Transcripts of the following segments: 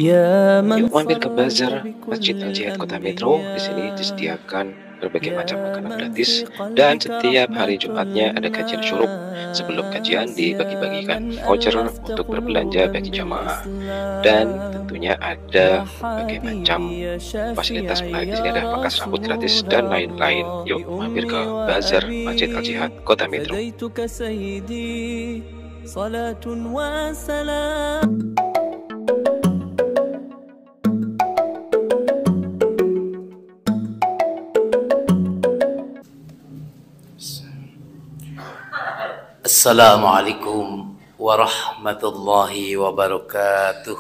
Yuk mampir ke Bazar Masjid Al-Jihad Kota Metro. Di sini disediakan berbagai macam makanan gratis dan setiap hari Jumatnya ada kajian syuruk. Sebelum kajian dibagi-bagikan voucher untuk berbelanja bagi jamaah dan tentunya ada berbagai macam fasilitas menarik. Di sini ada pangkas rambut gratis dan lain-lain. Yuk mampir ke Bazar Masjid Al-Jihad Kota Metro. Assalamualaikum warahmatullahi wabarakatuh.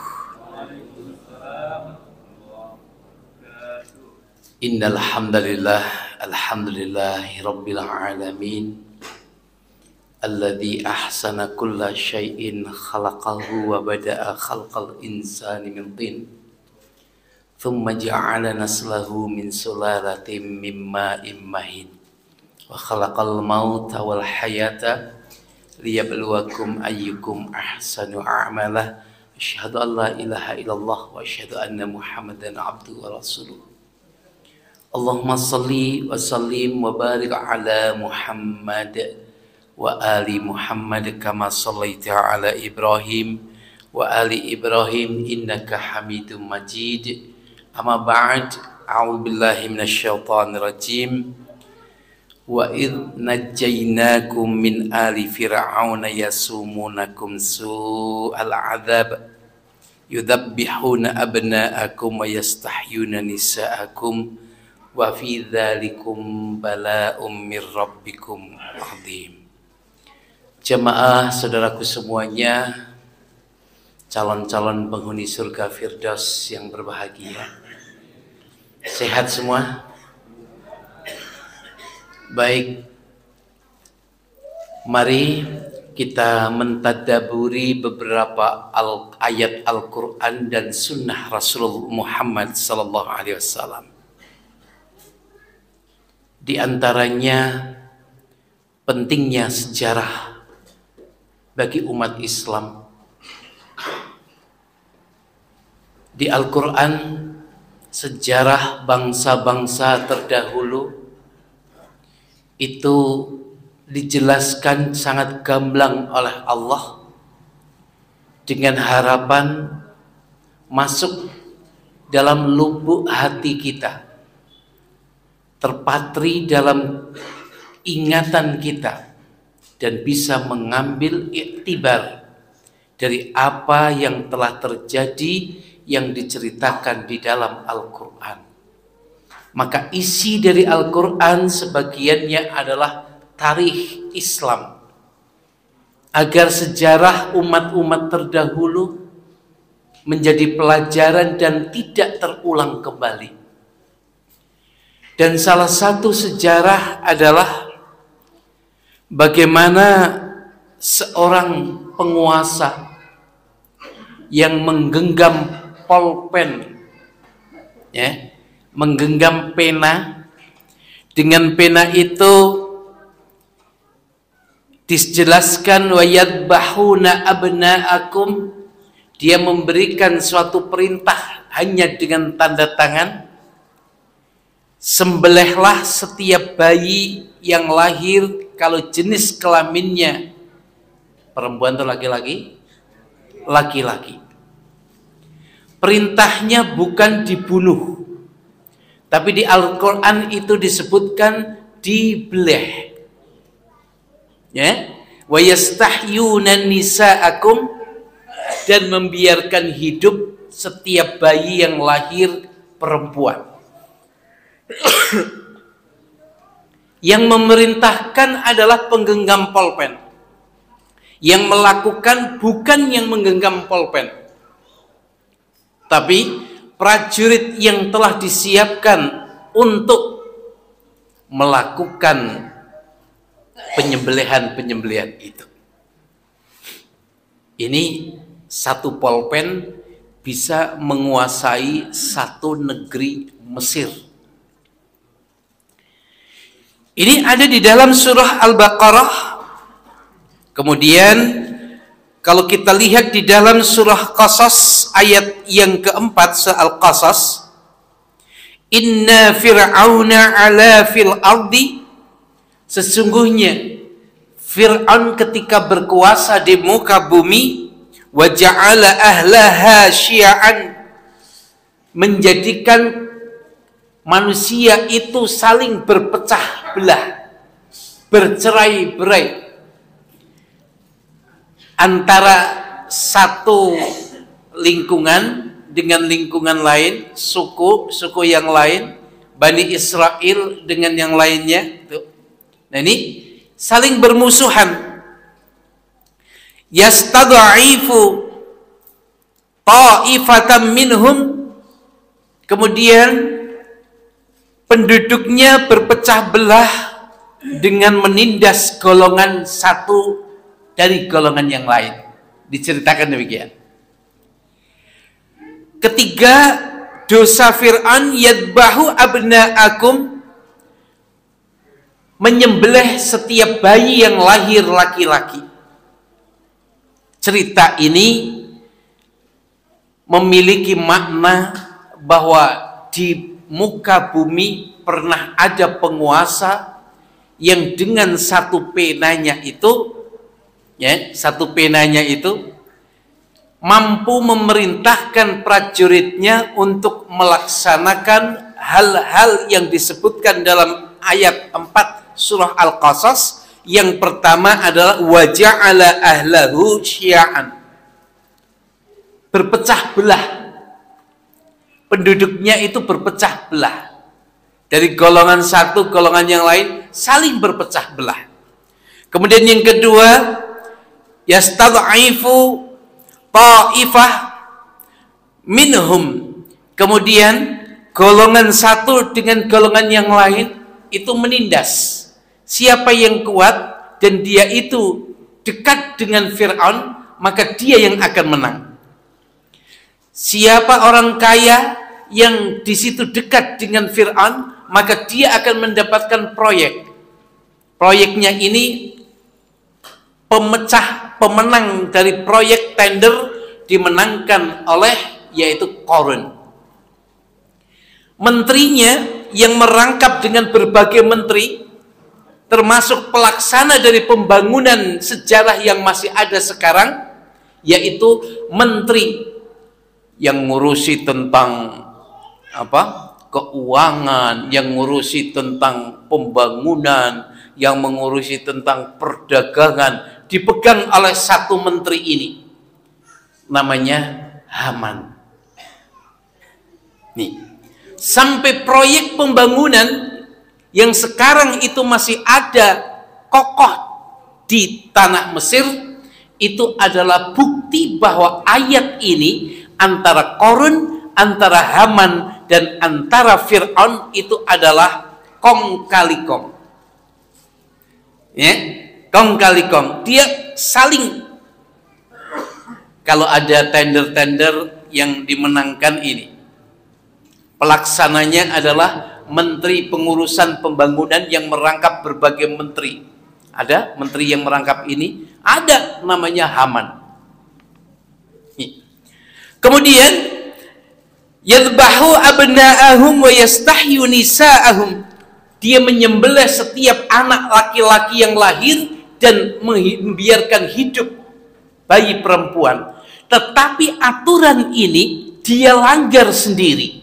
Innal hamdalillah, alhamdulillahi rabbil alamin, alladzi ahsana kulla syai'in khalaqahu wa bada'a khalqal insani min tin, thumma ja'ala naslahu min sulalatin min ma'in mahin, wa khalaqal mauta wal hayata liyabluwakum ayyukum ahsanu a'mala. Asyhadu an la ilaha illallah wa asyhadu anna Muhammadan abduhu wa rasuluh. Allahumma salli wa sallim wa barik ala Muhammad wa ali Muhammad kama sallaita ala Ibrahim wa ali Ibrahim innaka Hamidum Majid. Amma ba'd, a'udzu billahi minasyaitonir rajim. Wa idh najjaynakum min ali fir'auna yasumunakum su'al 'adzab yudhabbihuna abna'akum wa yastahyuna nisa'akum wa fi dzalikum bala'um mir rabbikum 'adzim. Jamaah saudaraku semuanya, calon-calon penghuni surga Firdaus yang berbahagia, sehat semua? Baik, mari kita mentadaburi beberapa ayat Al-Quran dan Sunnah Rasulullah Muhammad Sallallahu Alaihi Wasallam. Di antaranya pentingnya sejarah bagi umat Islam. Di Al-Quran, sejarah bangsa-bangsa terdahulu itu dijelaskan sangat gamblang oleh Allah dengan harapan masuk dalam lubuk hati kita, terpatri dalam ingatan kita, dan bisa mengambil iktibar dari apa yang telah terjadi yang diceritakan di dalam Al-Quran. Maka isi dari Al-Quran sebagiannya adalah tarikh Islam, agar sejarah umat-umat terdahulu menjadi pelajaran dan tidak terulang kembali. Dan salah satu sejarah adalah bagaimana seorang penguasa yang menggenggam pulpen, menggenggam pena. Dengan pena itu dijelaskan wa yadbahuna abna'akum, dia memberikan suatu perintah hanya dengan tanda tangan, sembelihlah setiap bayi yang lahir, kalau jenis kelaminnya perempuan atau laki-laki, laki-laki. Perintahnya bukan dibunuh, tapi di Al-Quran itu disebutkan dibeleh. Wa yastahyuna nisa'akum, dan membiarkan hidup setiap bayi yang lahir perempuan. Yang memerintahkan adalah penggenggam pulpen. Yang melakukan bukan yang menggenggam pulpen, tapi prajurit yang telah disiapkan untuk melakukan penyembelihan itu. Ini satu pulpen bisa menguasai satu negeri Mesir. Ini ada di dalam surah Al-Baqarah. Kemudian Kalau kita lihat di dalam surah Qasas ayat yang keempat, surah Al-Qasas, inna fir'auna ala fil ardi, sesungguhnya Fir'aun ketika berkuasa di muka bumi, wa ja'ala ahlaha syi'an, menjadikan manusia itu saling berpecah belah, bercerai-berai antara satu lingkungan dengan lingkungan lain, suku yang lain, Bani Israel dengan yang lainnya. Nah, ini saling bermusuhan. Yastad'ifu ta'ifatan minhum, kemudian penduduknya berpecah belah dengan menindas golongan satu dari golongan yang lain. Diceritakan demikian. Ketiga, dosa Fir'aun, yadbahu abna'akum, menyembelih setiap bayi yang lahir laki-laki. Cerita ini memiliki makna bahwa di muka bumi pernah ada penguasa yang dengan satu penanya itu, satu penanya itu mampu memerintahkan prajuritnya untuk melaksanakan hal-hal yang disebutkan dalam ayat 4 surah Al-Qasas. Yang pertama adalah wa ja'ala ahlahu syi'an, berpecah belah, penduduknya itu berpecah belah dari golongan satu golongan yang lain, saling berpecah belah. Kemudian yang kedua, yastad'ifu ta'ifah minhum, kemudian golongan satu dengan golongan yang lain itu menindas. Siapa yang kuat dan dia itu dekat dengan Fir'aun, maka dia yang akan menang. Siapa orang kaya yang di situ dekat dengan Fir'aun, maka dia akan mendapatkan proyek. Proyeknya ini pemenang dari proyek tender dimenangkan oleh yaitu Qarun. Menterinya yang merangkap dengan berbagai menteri, termasuk pelaksana dari pembangunan sejarah yang masih ada sekarang, yaitu menteri yang ngurusi tentang keuangan, yang ngurusi tentang pembangunan, yang mengurusi tentang perdagangan, dipegang oleh satu menteri ini, namanya Haman. Nih, sampai proyek pembangunan yang sekarang itu masih ada kokoh di tanah Mesir, itu adalah bukti bahwa ayat ini antara Qarun, antara Haman, dan antara Fir'aun itu adalah kong kali kong. Ya, kong kali kong. Dia saling, kalau ada tender-tender yang dimenangkan ini, pelaksananya adalah menteri pengurusan pembangunan yang merangkap berbagai menteri. Ada menteri yang merangkap ini, ada namanya Haman. Kemudian yadbahu abna'ahum wa yastahyu nisa'ahum, dia menyembelih setiap anak laki-laki yang lahir dan membiarkan hidup bayi perempuan. Tetapi aturan ini dia langgar sendiri.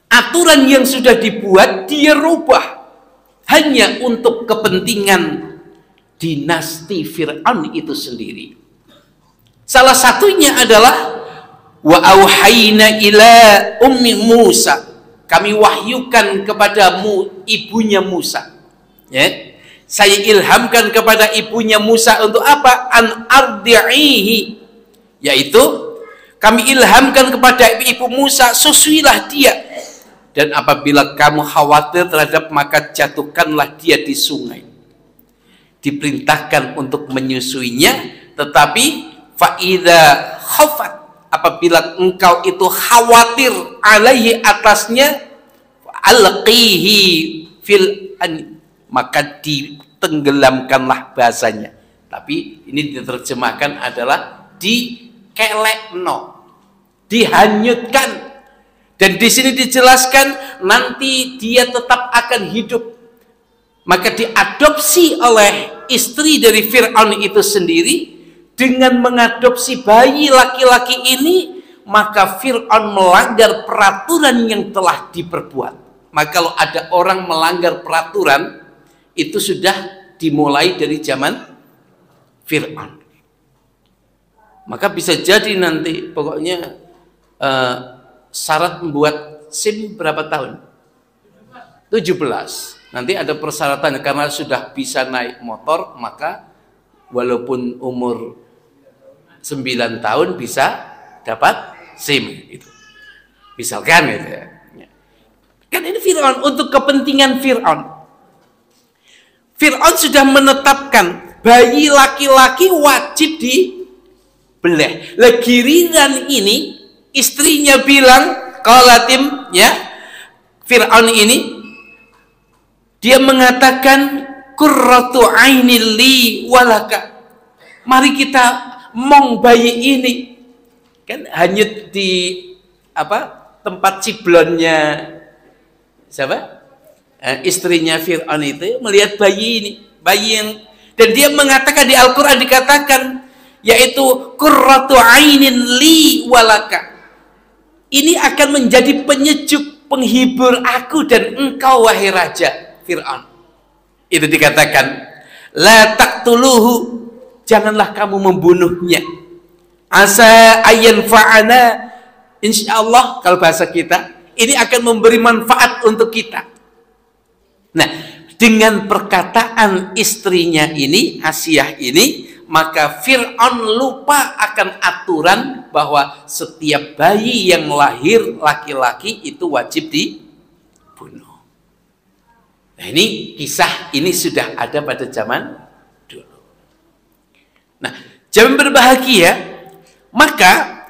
Aturan yang sudah dibuat dia rubah hanya untuk kepentingan dinasti Fir'aun itu sendiri. Salah satunya adalah wa auhayna ila ummi Musa, kami wahyukan kepadamu ibunya Musa. Ya, saya ilhamkan kepada ibunya Musa untuk apa? An ardi'ihi, yaitu kami ilhamkan kepada ibu Musa, susuilah dia. Dan apabila kamu khawatir terhadap, maka jatuhkanlah dia di sungai. Diperintahkan untuk menyusuinya, tetapi fa'idha khafat, apabila engkau itu khawatir alaihi atasnya, alqihi fil an, maka ditenggelamkanlah bahasanya. Tapi ini diterjemahkan adalah dikelekno, dihanyutkan. Dan di sini dijelaskan nanti dia tetap akan hidup. Maka diadopsi oleh istri dari Fir'aun itu sendiri. Dengan mengadopsi bayi laki-laki ini, maka Fir'aun melanggar peraturan yang telah diperbuat. Maka kalau ada orang melanggar peraturan, itu sudah dimulai dari zaman Fir'aun. Maka bisa jadi nanti pokoknya syarat membuat SIM berapa tahun? 17. Nanti ada persyaratan karena sudah bisa naik motor, maka walaupun umur 9 tahun bisa dapat SIM itu. Misalkan gitu ya. Kan ini Fir'aun, untuk kepentingan Fir'aun. Fir'aun sudah menetapkan bayi laki-laki wajib dibeleh. Giliran ini istrinya bilang, qalatim ya, Fir'aun ini dia mengatakan qurratu ainil li walaka. Mari kita mong bayi ini. Kan hanyut di tempat ciblonnya siapa? Istrinya Fir'aun itu melihat bayi ini, bayi yang, dan dia mengatakan di Al-Qur'an dikatakan yaitu qurratu ainin li walaka. Ini akan menjadi penyejuk, penghibur aku dan engkau wahai raja Fir'aun. Itu dikatakan la taqtuluhu, janganlah kamu membunuhnya. Asa ayyan fa'ana, insyaallah kalau bahasa kita ini akan memberi manfaat untuk kita. Nah, dengan perkataan istrinya ini, Asiyah ini, maka Fir'aun lupa akan aturan bahwa setiap bayi yang lahir laki-laki itu wajib dibunuh. Nah, ini kisah ini sudah ada pada zaman dulu. Nah, zaman berbahagia, maka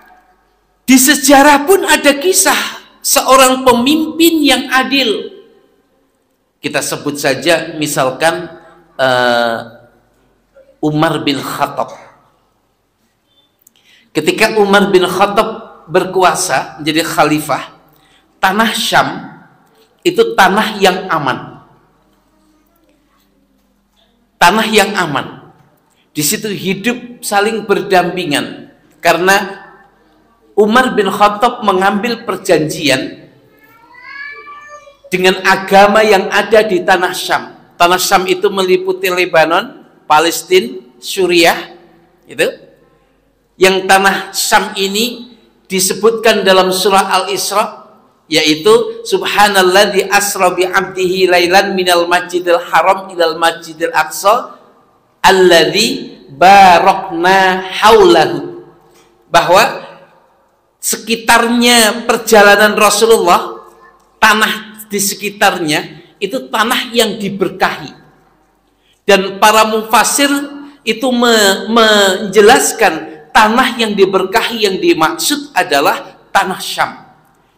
di sejarah pun ada kisah seorang pemimpin yang adil. Kita sebut saja misalkan Umar bin Khattab. Ketika Umar bin Khattab berkuasa menjadi khalifah, tanah Syam itu tanah yang aman. Tanah yang aman. Di situ hidup saling berdampingan karena Umar bin Khattab mengambil perjanjian dengan agama yang ada di tanah Syam. Tanah Syam itu meliputi Lebanon, Palestina, Suriah, itu. Yang tanah Syam ini disebutkan dalam surah Al-Isra, yaitu Subhanalladzi asra bi 'abdihi lailan minal masjidil haram ilal masjidil aqsa alladzi barakna haulahu. Bahwa sekitarnya perjalanan Rasulullah, tanah di sekitarnya itu tanah yang diberkahi. Dan para mufassir itu menjelaskan tanah yang diberkahi yang dimaksud adalah tanah Syam,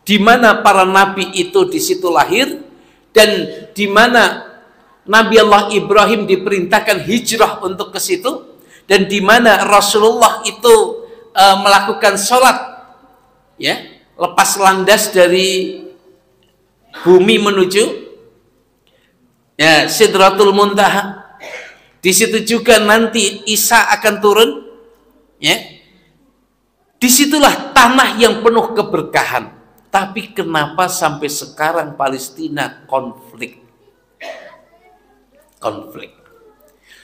di mana para nabi itu di situ lahir, dan di mana Nabi Allah Ibrahim diperintahkan hijrah untuk ke situ, dan di mana Rasulullah itu melakukan sholat, ya, lepas landas dari bumi menuju ya Sidratul Muntaha. Di situ juga nanti Isa akan turun, ya. Disitulah tanah yang penuh keberkahan. Tapi kenapa sampai sekarang Palestina konflik?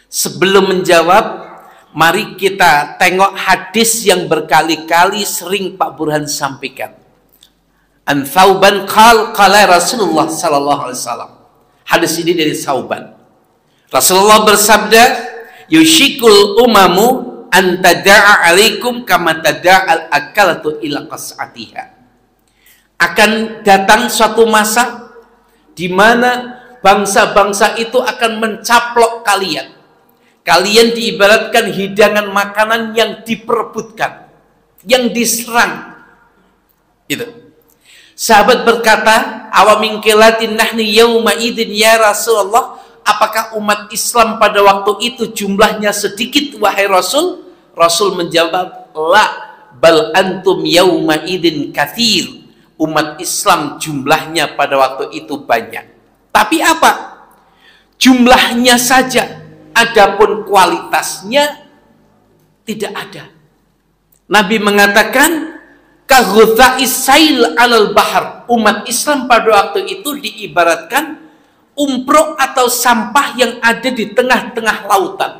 Sebelum menjawab, mari kita tengok hadis yang berkali-kali sering Pak Burhan sampaikan. An Thauban qala Rasulullah sallallahu alaihi wasallam. Hadis ini dari Thauban. Rasulullah bersabda, yushikul umamu an tada'a alaikum kama tada'al akalatu ila qas'atiha. Akan datang suatu masa di mana bangsa-bangsa itu akan mencaplok kalian. Kalian diibaratkan hidangan makanan yang diperebutkan, yang diserang. Itu. Sahabat berkata, awamin kilatin nahni yawma idin ya Rasulullah, apakah umat Islam pada waktu itu jumlahnya sedikit wahai Rasul? Rasul menjawab, la bal antum yauma idin katsir. Umat Islam jumlahnya pada waktu itu banyak. Tapi apa? Jumlahnya saja, adapun kualitasnya tidak ada. Nabi mengatakan kaghuta'is sail alal bahar. Umat Islam pada waktu itu diibaratkan umprok atau sampah yang ada di tengah-tengah lautan.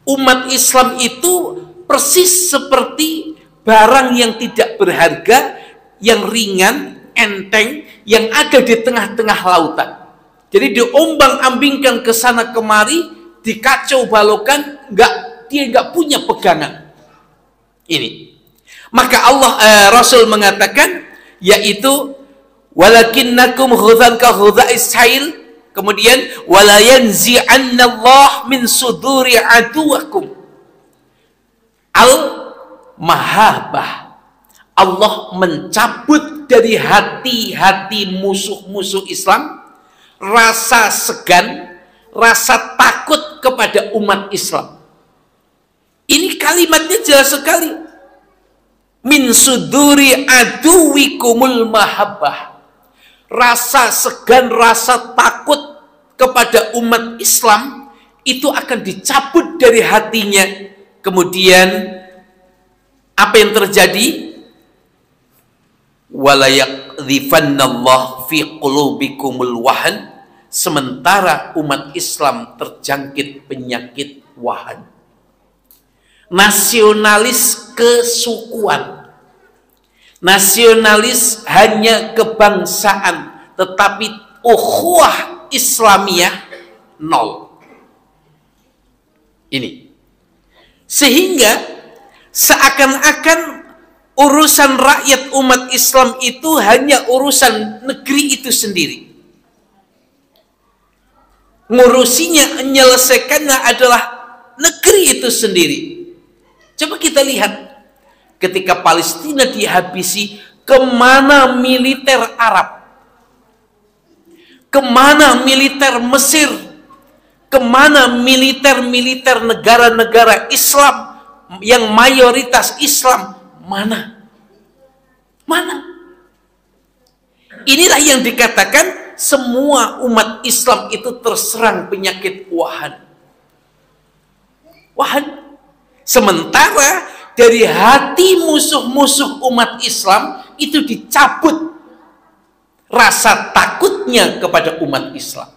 Umat Islam itu persis seperti barang yang tidak berharga, yang ringan, enteng, yang ada di tengah-tengah lautan. Jadi diombang-ambingkan ke sana kemari, dikacau balokan, dia nggak punya pegangan. Ini. Maka Rasul mengatakan, yaitu walakinnakum ghudhan ka ghudha'is sail, kemudian wala yanzi'annallah min suduri aduwakum al mahabah. Allah mencabut dari hati-hati musuh-musuh Islam rasa segan, rasa takut kepada umat Islam. Ini kalimatnya jelas sekali. Min suduri aduwikumul mahabbah. Rasa segan, rasa takut kepada umat Islam itu akan dicabut dari hatinya. Kemudian apa yang terjadi? Wala yaqdhifannallahu fi qulubikumul wahan. Sementara umat Islam terjangkit penyakit wahan. Nasionalis kesukuan, nasionalis hanya kebangsaan, tetapi ukhuwah Islamiyah nol. Ini sehingga seakan-akan urusan rakyat umat Islam itu hanya urusan negeri itu sendiri. Ngurusinya, menyelesaikannya adalah negeri itu sendiri. Coba kita lihat, ketika Palestina dihabisi, kemana militer Arab? Kemana militer Mesir? Kemana militer-militer negara-negara Islam yang mayoritas Islam? Mana? Mana? Inilah yang dikatakan semua umat Islam itu terserang penyakit wahan. Wahan. Sementara dari hati musuh-musuh umat Islam itu dicabut rasa takutnya kepada umat Islam.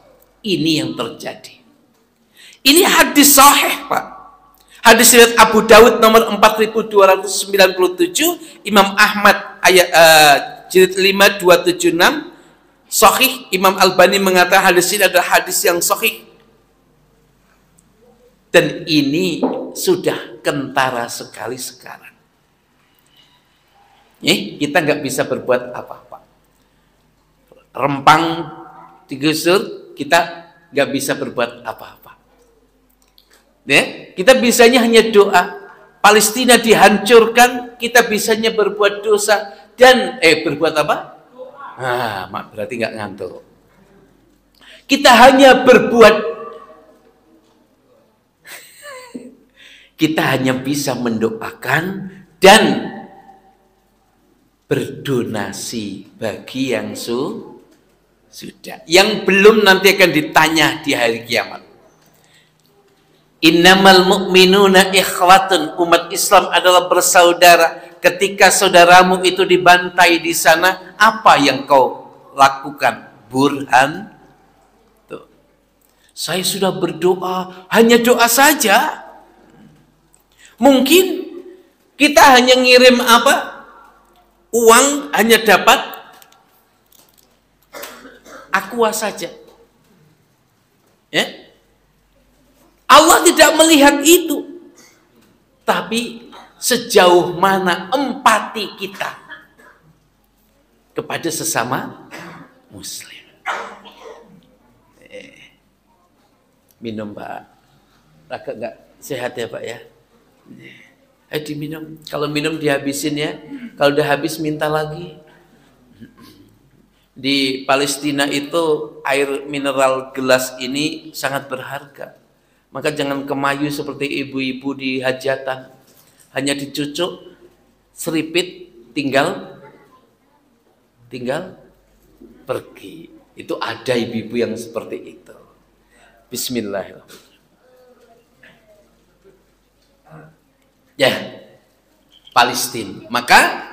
Ini yang terjadi. Ini hadis sahih, Pak. Hadis riwayat Abu Dawud nomor 4297, Imam Ahmad jilid 5 276, sahih. Imam Albani mengatakan hadis ini adalah hadis yang sahih. Dan ini sudah kentara sekali sekarang. Kita nggak bisa berbuat apa-apa. Rempang digusur, kita nggak bisa berbuat apa-apa. Kita bisanya hanya doa. Palestina dihancurkan, kita bisanya berbuat dosa dan berbuat apa? Berarti nggak ngantuk. Kita hanya berbuat. Kita hanya bisa mendoakan dan berdonasi bagi yang sudah. Yang belum nanti akan ditanya di hari kiamat. Innamal mu'minuna ikhwatun. Umat Islam adalah bersaudara. Ketika saudaramu itu dibantai di sana, apa yang kau lakukan? Burhan. Tuh. Saya sudah berdoa, hanya doa saja. Mungkin kita hanya ngirim apa? Uang hanya dapat aqua saja. Allah tidak melihat itu. Tapi sejauh mana empati kita kepada sesama muslim. Minum, Pak. Agak nggak sehat ya, Pak ya. Diminum. Kalau minum dihabisin ya. Kalau udah habis minta lagi. Di Palestina itu air mineral gelas ini sangat berharga. Maka jangan kemayu seperti ibu-ibu di hajatan. Hanya dicucuk, seripit, tinggal pergi. Itu ada ibu-ibu yang seperti itu. Bismillahirrahmanirrahim. Ya, Palestina. Maka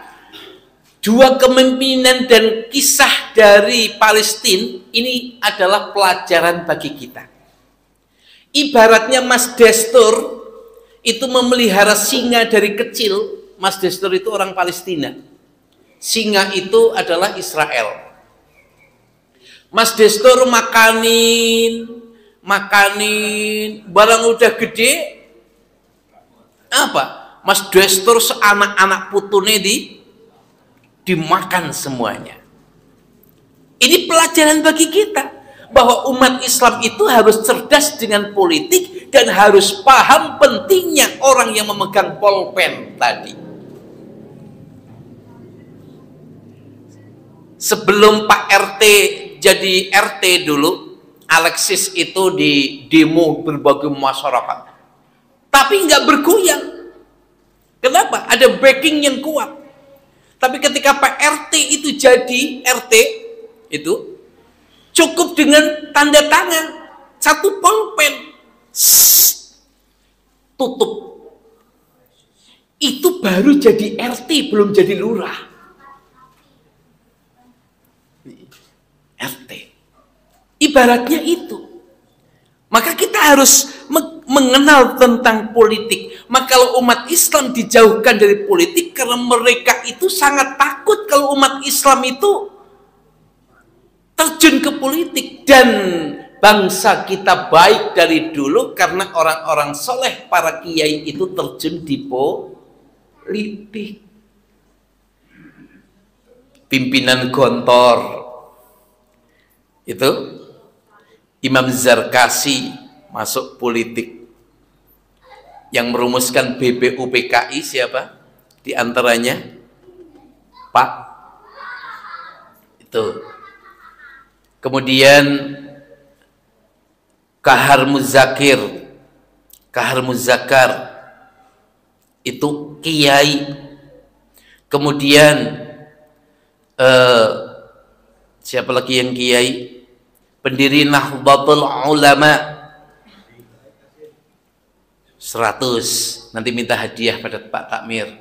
dua kepemimpinan dan kisah dari Palestina ini adalah pelajaran bagi kita. Ibaratnya Mas Destur itu memelihara singa dari kecil. Mas Destur itu orang Palestina. Singa itu adalah Israel. Mas Destur makanin, barang udah gede, apa? Mas Destur seanak-anak putune dimakan semuanya. Ini pelajaran bagi kita bahwa umat Islam itu harus cerdas dengan politik dan harus paham pentingnya orang yang memegang pulpen tadi. Sebelum Pak RT jadi RT dulu, Alexis itu di demo berbagai masyarakat, tapi nggak bergoyang. Kenapa? Ada backing yang kuat. Tapi ketika Pak RT itu jadi RT, itu cukup dengan tanda tangan, satu pulpen, tutup. Itu baru jadi RT, belum jadi lurah. RT. Ibaratnya itu. Maka kita harus mengenal tentang politik. Maka kalau umat Islam dijauhkan dari politik karena mereka itu sangat takut kalau umat Islam itu terjun ke politik. Dan bangsa kita baik dari dulu karena orang-orang soleh, para kiai itu terjun di politik. Pimpinan Gontor itu Imam Zarkasi masuk politik. Yang merumuskan BPUPKI siapa? Di antaranya Pak itu. Kemudian Kahar Muzakar itu kiai. Kemudian siapa lagi yang kiai? Pendiri Nahdlatul Ulama 100, nanti minta hadiah pada Pak Takmir.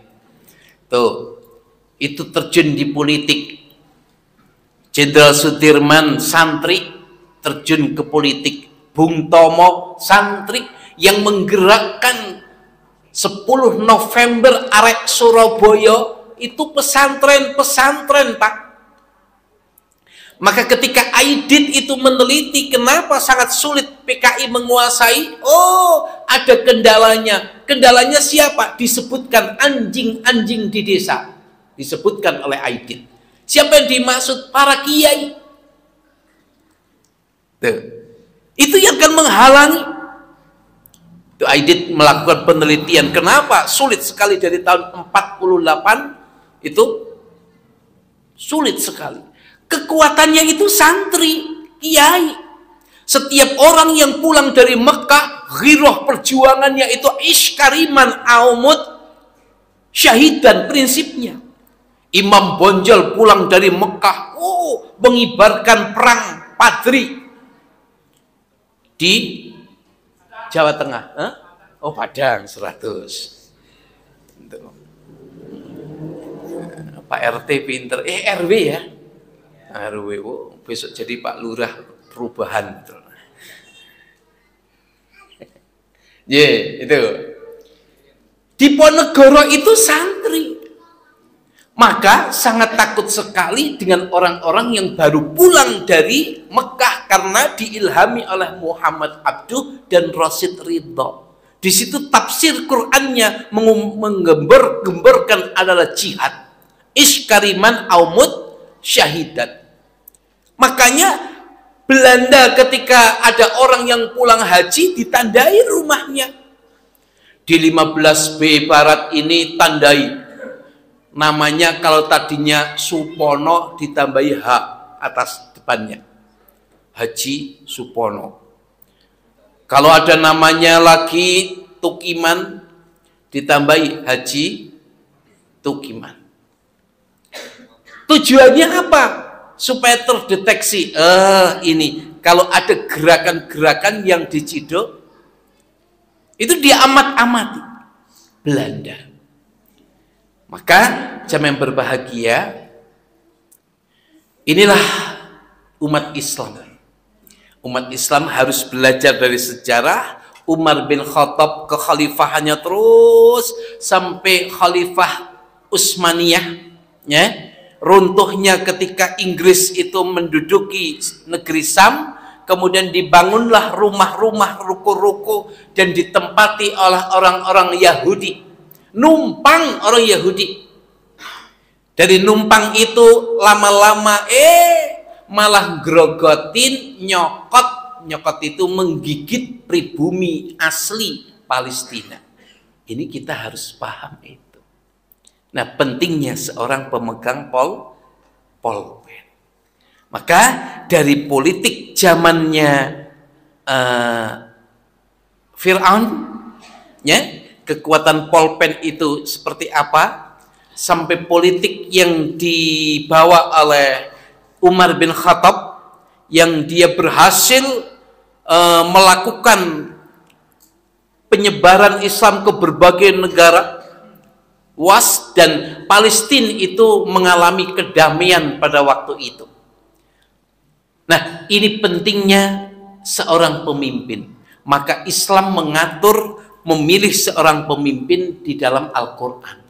Tuh, itu terjun di politik. Jenderal Sudirman santri terjun ke politik. Bung Tomo santri yang menggerakkan 10 November arek Surabaya itu pesantren-pesantren, Pak. Maka ketika Aidit itu meneliti kenapa sangat sulit PKI menguasai, oh ada kendalanya. Kendalanya siapa? Disebutkan anjing-anjing di desa. Disebutkan oleh Aidit. Siapa yang dimaksud? Para kiai. Tuh. Itu yang akan menghalangi. Tuh, Aidit melakukan penelitian. Kenapa sulit sekali dari tahun 48 itu sulit sekali. Kekuatannya itu santri, kiai. Setiap orang yang pulang dari Mekah, ghirah perjuangannya itu iskariman aumud syahidan prinsipnya. Imam Bonjol pulang dari Mekah, mengibarkan perang Padri di Jawa Tengah. Padang 100. Pak RT pinter, RW ya. RW, besok jadi Pak Lurah perubahan. Itu. Diponegoro itu santri. Maka sangat takut sekali dengan orang-orang yang baru pulang dari Mekah karena diilhami oleh Muhammad Abduh dan Rasid Ridho. Di situ tafsir Qur'annya menggembar-gemborkan adalah jihad. Iskariman aumud syahidat. Makanya Belanda ketika ada orang yang pulang haji ditandai rumahnya. Di 15B Barat ini tandai. Namanya kalau tadinya Supono ditambahi H. atas depannya. Haji Supono. Kalau ada namanya lagi Tukiman, ditambahi Haji Tukiman. Tujuannya apa? Supaya terdeteksi, ini kalau ada gerakan-gerakan yang diciduk, itu diamat-amati Belanda. Maka jamaah yang berbahagia, inilah umat Islam. Umat Islam harus belajar dari sejarah Umar bin Khattab kekhalifahannya terus sampai Khalifah Utsmaniyah, ya, runtuhnya ketika Inggris itu menduduki negeri Sam, kemudian dibangunlah rumah-rumah, ruko-ruko, dan ditempati oleh orang-orang Yahudi, numpang orang Yahudi. Dari numpang itu lama-lama malah grogotin, nyokot itu menggigit pribumi asli Palestina. Ini kita harus paham itu. Nah, pentingnya seorang pemegang pulpen. Maka dari politik zamannya Fir'aun, ya, kekuatan pulpen itu seperti apa, sampai politik yang dibawa oleh Umar bin Khattab yang dia berhasil melakukan penyebaran Islam ke berbagai negara luas, dan Palestina itu mengalami kedamaian pada waktu itu. Nah, ini pentingnya seorang pemimpin. Maka Islam mengatur memilih seorang pemimpin di dalam Al-Quran.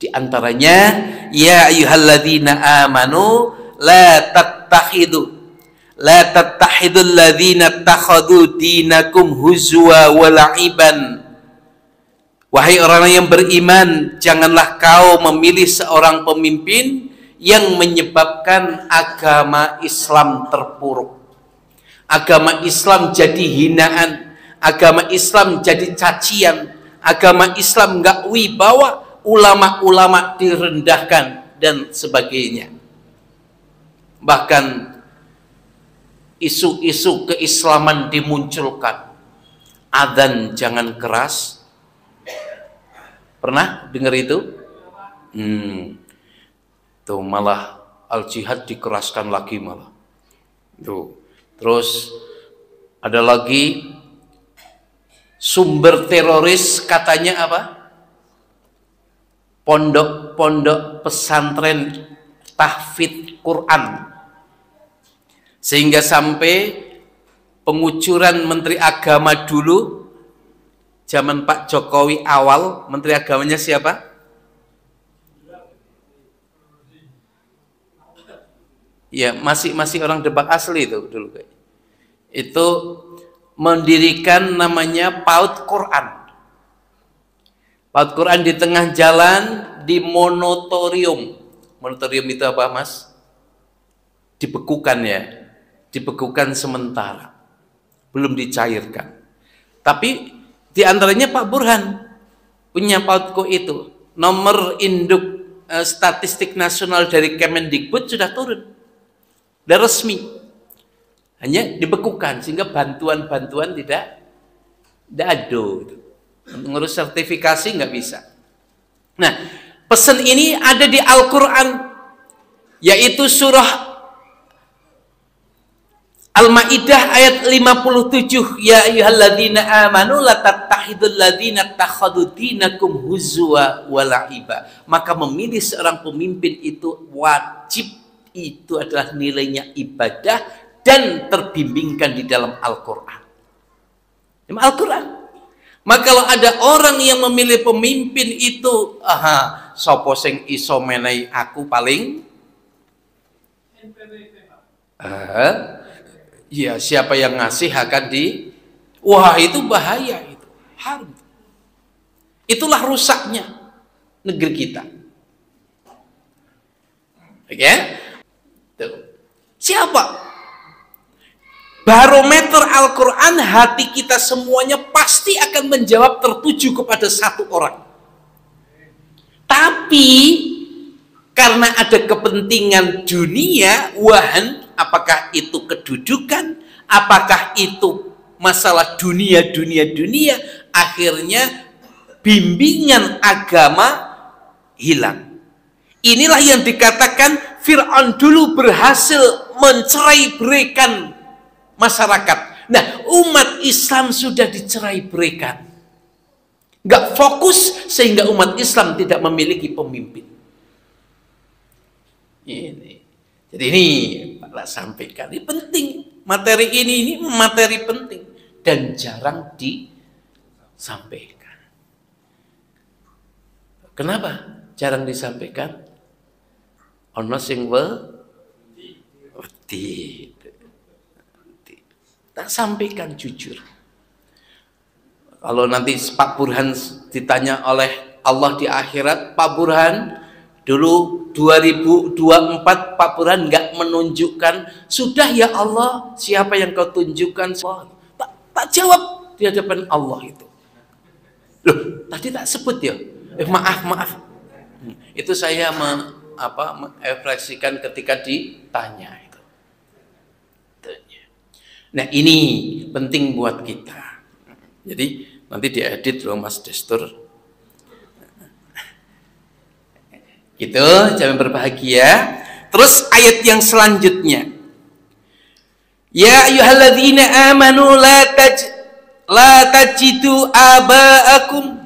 Di antaranya, ya ayyuhalladzina amanu la tattakhidul ladzina takhadu dinakum huzwa wa la'iban. Wahai orang yang beriman, janganlah kau memilih seorang pemimpin yang menyebabkan agama Islam terpuruk, agama Islam jadi hinaan, agama Islam jadi cacian, agama Islam nggak wibawa, ulama-ulama direndahkan dan sebagainya. Bahkan isu-isu keislaman dimunculkan. Adzan jangan keras. Pernah dengar itu? Tuh malah al-jihad dikeraskan lagi malah. Tuh. Terus ada lagi sumber teroris katanya apa? Pondok-pondok pesantren tahfidz Quran. Sehingga sampai pengucuran Menteri Agama dulu zaman Pak Jokowi awal, Menteri Agamanya siapa? Ya, masih orang Demak asli itu dulu. Itu mendirikan namanya PAUD Quran. PAUD Quran di tengah jalan di monatorium. Monatorium itu apa, Mas? Dibekukan ya. Dibekukan sementara. Belum dicairkan. Tapi di antaranya Pak Burhan punya PAUDKO itu. Nomor induk statistik nasional dari Kemendikbud sudah turun. Sudah resmi. Hanya dibekukan sehingga bantuan-bantuan tidak ada. Ngurus sertifikasi nggak bisa. Nah, pesan ini ada di Al-Quran, yaitu surah Al-Ma'idah ayat 57. Ya ayyuhalladzina amanu la tattakhidul ladzina takhadu dinakum huzwa wa la'iba. Maka memilih seorang pemimpin itu wajib, itu adalah nilainya ibadah dan terbimbingkan di dalam Al-Quran. Al-Quran. Maka kalau ada orang yang memilih pemimpin itu, sopo sing iso menehi aku paling ya, siapa yang ngasih akan wah, itu bahaya, itu haram. Itulah rusaknya negeri kita. Oke? Siapa? Barometer Al-Quran, hati kita semuanya pasti akan menjawab tertuju kepada satu orang. Tapi karena ada kepentingan dunia, wahan, apakah itu kedudukan, apakah itu masalah dunia, akhirnya bimbingan agama hilang. Inilah yang dikatakan Fir'aun dulu berhasil mencerai-beraikan masyarakat. Nah, umat Islam sudah dicerai-beraikan. Nggak fokus sehingga umat Islam tidak memiliki pemimpin. Ini. Jadi ini Pak sampaikan. Ini penting. Materi ini materi penting dan jarang disampaikan. Kenapa jarang disampaikan? Ono sing tak sampaikan jujur. Kalau nanti Pak Burhan ditanya oleh Allah di akhirat, Pak Burhan dulu 2024 Pak Burhan nggak menunjukkan, sudah ya Allah, siapa yang kau tunjukkan? Tak jawab di hadapan Allah itu. Loh, tadi tak sebut ya? Maaf. Itu saya mengekspresikan ketika ditanya itu. Nah, ini penting buat kita. Jadi nanti diedit loh Mas Destur. Gitu, jangan berbahagia. Terus ayat yang selanjutnya. Ya ayyuhalladzina amanu la tajidu aba'akum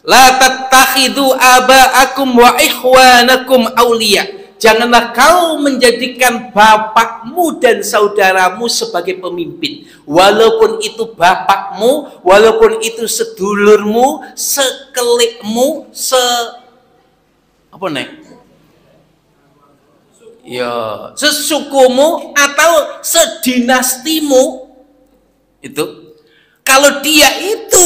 la tattakhidu aba'akum wa ikhwanakum awliya. Janganlah kau menjadikan bapakmu dan saudaramu sebagai pemimpin. Walaupun itu bapakmu, walaupun itu sedulurmu, sekelikmu, sesukumu atau sedinastimu. Itu kalau dia itu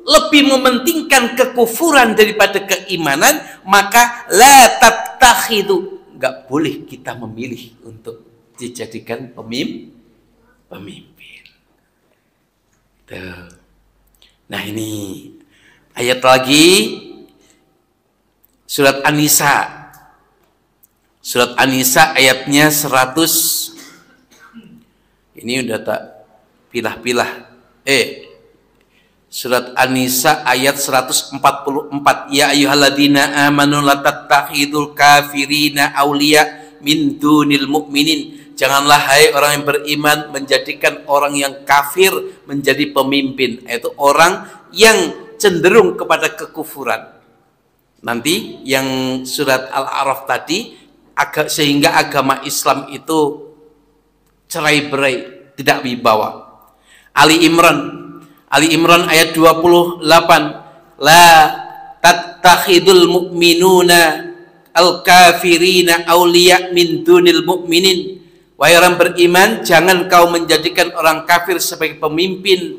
lebih mementingkan kekufuran daripada keimanan, maka la tattakhidu, nggak boleh kita memilih untuk dijadikan pemimpin. Tuh. Nah, ini ayat lagi surat An-Nisa. Surat An-Nisa ayatnya 100. Ini udah tak pilah-pilah. Surat An-Nisa ayat 144. Ya ayyuhalladzina amanu la tattakhidul kafirina awliya min dunil mu'minin. Janganlah hai orang yang beriman menjadikan orang yang kafir menjadi pemimpin, yaitu orang yang cenderung kepada kekufuran. Nanti yang surat Al-A'raf tadi, sehingga agama Islam itu cerai-berai, tidak wibawa. Ali Imran ayat 28. La tattakhidul mu'minuna al-kafirina awliya min dunil mu'minin. Wahai orang beriman, jangan kau menjadikan orang kafir sebagai pemimpin.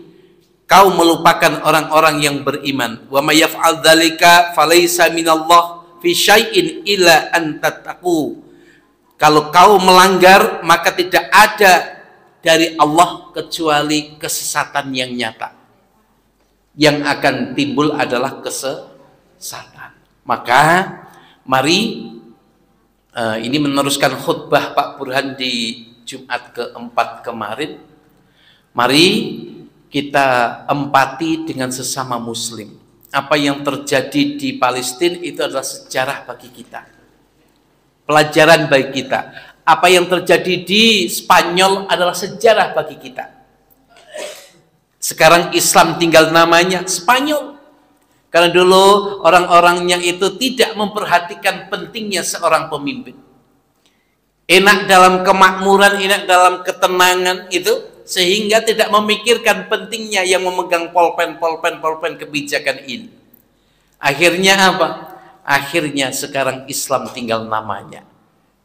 Kau melupakan orang-orang yang beriman. Wa may yaf'al dzalika falaysa minallah fi syai'in illa an tattaqu. Kalau kau melanggar, maka tidak ada dari Allah kecuali kesesatan yang nyata. Yang akan timbul adalah kesesatan. Maka mari ini meneruskan khutbah Pak Burhan di Jumat keempat kemarin. Mari kita empati dengan sesama muslim. Apa yang terjadi di Palestina itu adalah sejarah bagi kita, pelajaran bagi kita. Apa yang terjadi di Spanyol adalah sejarah bagi kita. Sekarang Islam tinggal namanya Spanyol. Karena dulu orang-orangnya itu tidak memperhatikan pentingnya seorang pemimpin. Enak dalam kemakmuran, enak dalam ketenangan itu, sehingga tidak memikirkan pentingnya yang memegang polpen kebijakan ini. Akhirnya apa? Akhirnya sekarang Islam tinggal namanya.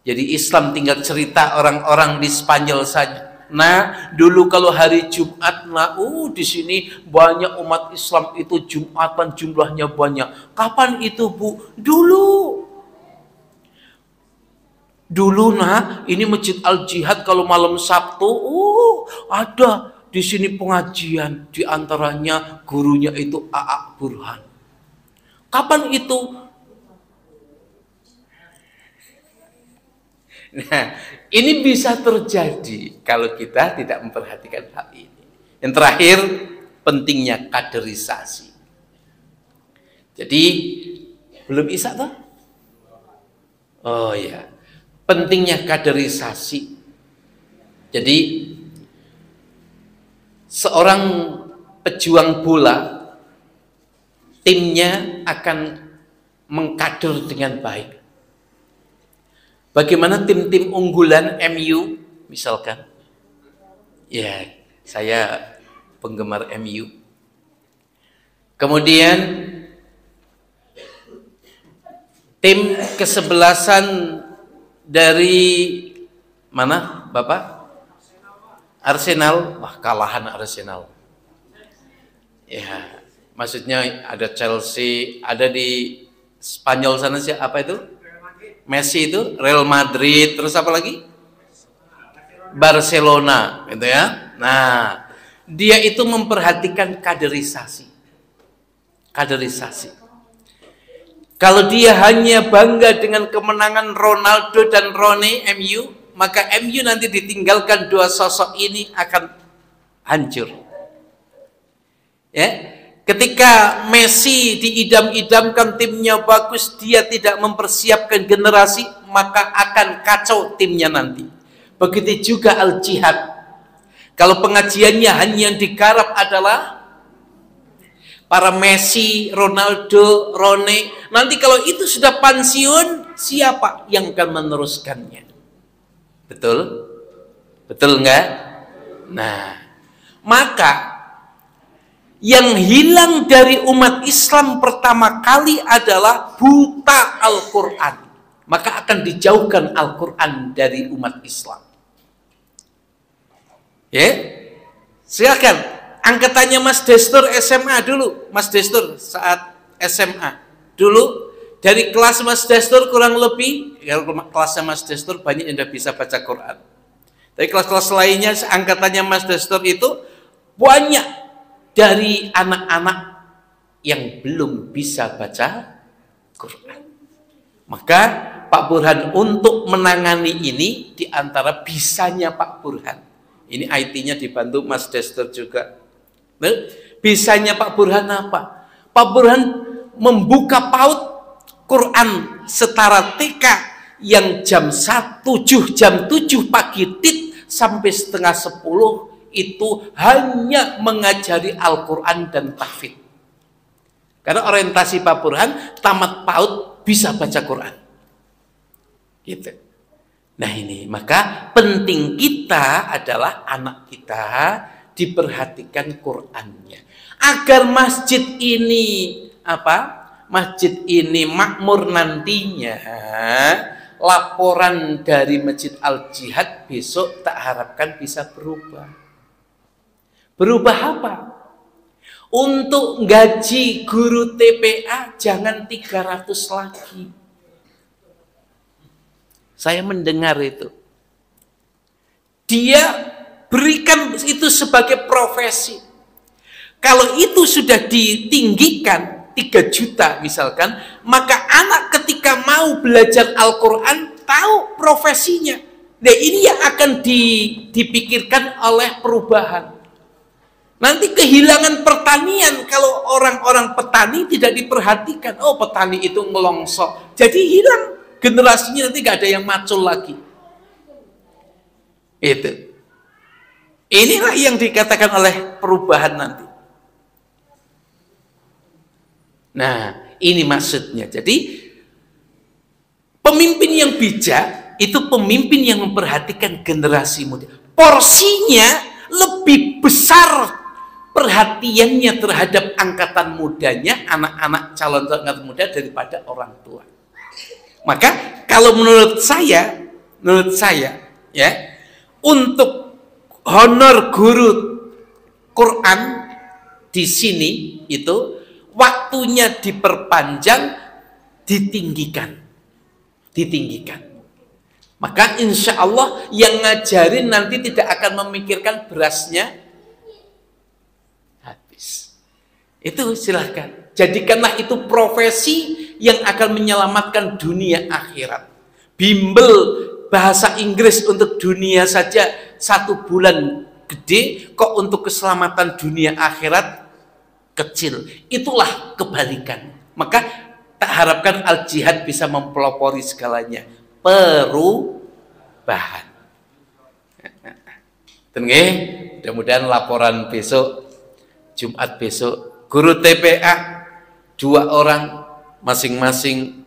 Jadi Islam tinggal cerita orang-orang di Spanyol saja. Nah, dulu kalau hari Jumat, di sini banyak umat Islam itu Jumatan jumlahnya banyak. Kapan itu, Bu? Dulu, ini Masjid Al-Jihad kalau malam Sabtu, ada di sini pengajian, di antaranya gurunya itu A.A. Burhan. Kapan itu? Nah, ini bisa terjadi kalau kita tidak memperhatikan hal ini. Yang terakhir, pentingnya kaderisasi. Jadi, belum Isya toh? Oh ya, pentingnya kaderisasi. Jadi, seorang pejuang bola, timnya akan mengkader dengan baik. Bagaimana tim-tim unggulan MU misalkan? Ya, saya penggemar MU. Kemudian tim kesebelasan dari mana, Bapak? Arsenal. Wah, kalahan Arsenal. Ya, maksudnya ada Chelsea, ada di Spanyol sana sih apa itu? Messi itu, Real Madrid, terus apa lagi? Barcelona, gitu ya. Nah, dia itu memperhatikan kaderisasi. Kaderisasi. Kalau dia hanya bangga dengan kemenangan Ronaldo dan Rooney MU, maka MU nanti ditinggalkan dua sosok ini akan hancur. Ya. Ketika Messi diidam-idamkan timnya bagus, dia tidak mempersiapkan generasi, maka akan kacau timnya nanti. Begitu juga Al-Jihad. Kalau pengajiannya hanya yang digarap adalah para Messi, Ronaldo, Rooney, nanti kalau itu sudah pensiun, siapa yang akan meneruskannya? Betul? Betul enggak? Nah, maka yang hilang dari umat Islam pertama kali adalah buta Al-Quran. Maka akan dijauhkan Al-Quran dari umat Islam. Ya, silakan. Angkatannya Mas Destur SMA dulu. Mas Destur saat SMA dulu, dari kelas Mas Destur kurang lebih, ya kelasnya Mas Destur banyak yang tidak bisa baca Quran. Dari kelas-kelas lainnya, angkatannya Mas Destur itu banyak dari anak-anak yang belum bisa baca Quran. Maka Pak Burhan untuk menangani ini diantara bisanya Pak Burhan. Ini IT-nya dibantu Mas Destur juga. Bisanya Pak Burhan apa? Pak Burhan membuka PAUD Quran setara TK yang jam 7 pagi tit sampai setengah 10 itu hanya mengajari Al-Quran dan tahfidz. Karena orientasi Pak Burhan tamat PAUD bisa baca Quran. Gitu. Nah ini, maka penting kita adalah anak kita diperhatikan Qurannya. Agar masjid ini masjid ini makmur nantinya, laporan dari Masjid Al-Jihad besok tak harapkan bisa berubah. Berubah apa? Untuk gaji guru TPA jangan 300 lagi. Saya mendengar itu. Dia berikan itu sebagai profesi. Kalau itu sudah ditinggikan 3 juta misalkan, maka anak ketika mau belajar Al-Quran tahu profesinya. Nah ini yang akan dipikirkan oleh perubahan. Nanti kehilangan pertanian kalau orang-orang petani tidak diperhatikan. Oh, petani itu ngelongsok. Jadi hilang generasinya, nanti gak ada yang macul lagi. Itu. Inilah yang dikatakan oleh perubahan nanti. Nah, ini maksudnya. Jadi pemimpin yang bijak itu pemimpin yang memperhatikan generasi muda. Porsinya lebih besar perhatiannya terhadap angkatan mudanya, anak-anak calon angkatan muda daripada orang tua. Maka kalau menurut saya ya, untuk honor guru Quran di sini itu waktunya diperpanjang, ditinggikan. Maka insya Allah yang ngajarin nanti tidak akan memikirkan berasnya habis. Itu silahkan. Jadikanlah itu profesi yang akan menyelamatkan dunia akhirat. Bimbel bahasa Inggris untuk dunia saja 1 bulan gede, kok untuk keselamatan dunia akhirat kecil. Itulah kebalikan. Maka tak harapkan al-jihad bisa mempelopori segalanya. Perubahan. Mudah-mudahan laporan besok, Jumat besok, guru TPA 2 orang masing-masing.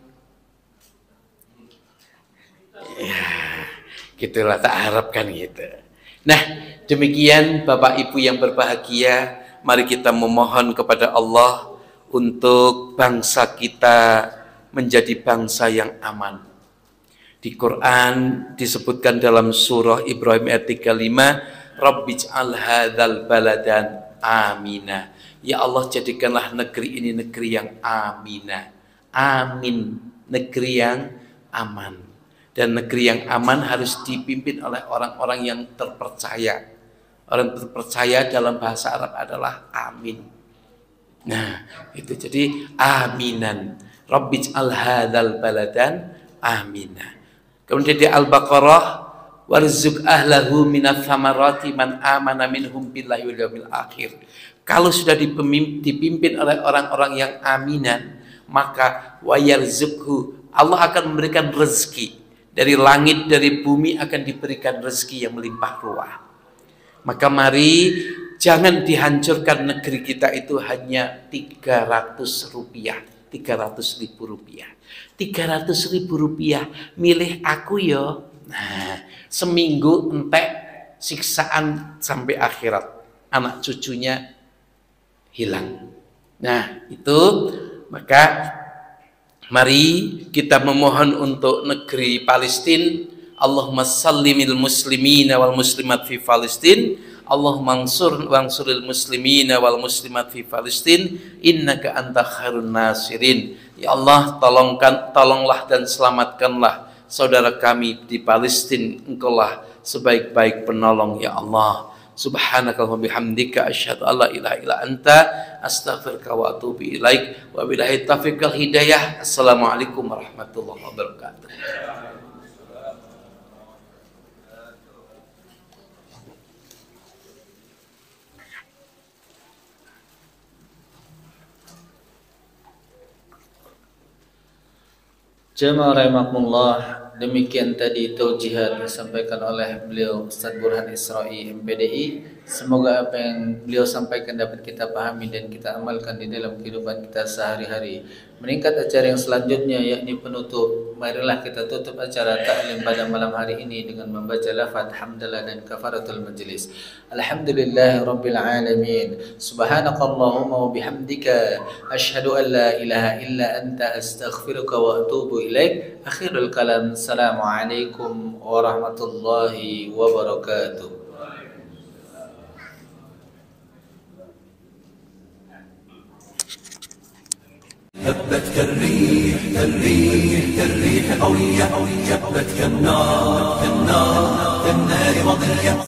Ya, gitulah tak harapkan gitu. Nah, demikian Bapak Ibu yang berbahagia, mari kita memohon kepada Allah untuk bangsa kita menjadi bangsa yang aman. Di Quran disebutkan dalam surah Ibrahim ayat 35, Rabbij'al hadzal baladan amina. Ya Allah, jadikanlah negeri ini negeri yang amina. Amin, negeri yang aman. Dan negeri yang aman harus dipimpin oleh orang-orang yang terpercaya. Orang terpercaya dalam bahasa Arab adalah amin. Nah, itu jadi aminan. Rabbij'al hadzal baladan amina. Kemudian di Al-Baqarah, warzuq ahlahu minats tsamarati man amana minhum billahi wal yawmil akhir. Kalau sudah dipimpin oleh orang-orang yang aminan, maka wayarzuqhu, Allah akan memberikan rezeki. Dari langit, dari bumi akan diberikan rezeki yang melimpah ruah. Maka mari jangan dihancurkan negeri kita itu hanya 300 rupiah, 300 ribu rupiah. 300 ribu rupiah milih aku yo. Nah, seminggu entek siksaan sampai akhirat. Anak cucunya hilang. Nah, itu maka mari kita memohon untuk negeri Palestina. Allahumma sallimil muslimina wal muslimat fi Palestina. Allahumma wansuril muslimina wal muslimat fi Palestina. Innaka anta khairun nasirin. Ya Allah, tolonglah dan selamatkanlah saudara kami di Palestina. Engkaulah sebaik-baik penolong, ya Allah. Subhanakallahumma bihamdika asyhadu an la ilaha illa anta astaghfiruka wa atubu ilaik. Wa billahi taufiq wal hidayah. Assalamualaikum warahmatullahi wabarakatuh. Jemaah rahimakumullah, demikian tadi taujihat disampaikan oleh beliau Ustaz Burhan Isra'i MPDI. Semoga apa yang beliau sampaikan dapat kita pahami dan kita amalkan di dalam kehidupan kita sehari-hari. Meningkat acara yang selanjutnya, yakni penutup. Marilah kita tutup acara taklim pada malam hari ini dengan membaca lafaz hamdalah dan kafaratul majlis. Alhamdulillahirabbil alamin. Subhanakallahumma wa bihamdika asyhadu an la ilaha illa anta astaghfiruka wa atubu ilaik. Akhirul kalam. Assalamualaikum warahmatullahi wabarakatuh. هبت كالريح كالريح كالريح قوية، جبت كالنار كالنار كالنار وضية.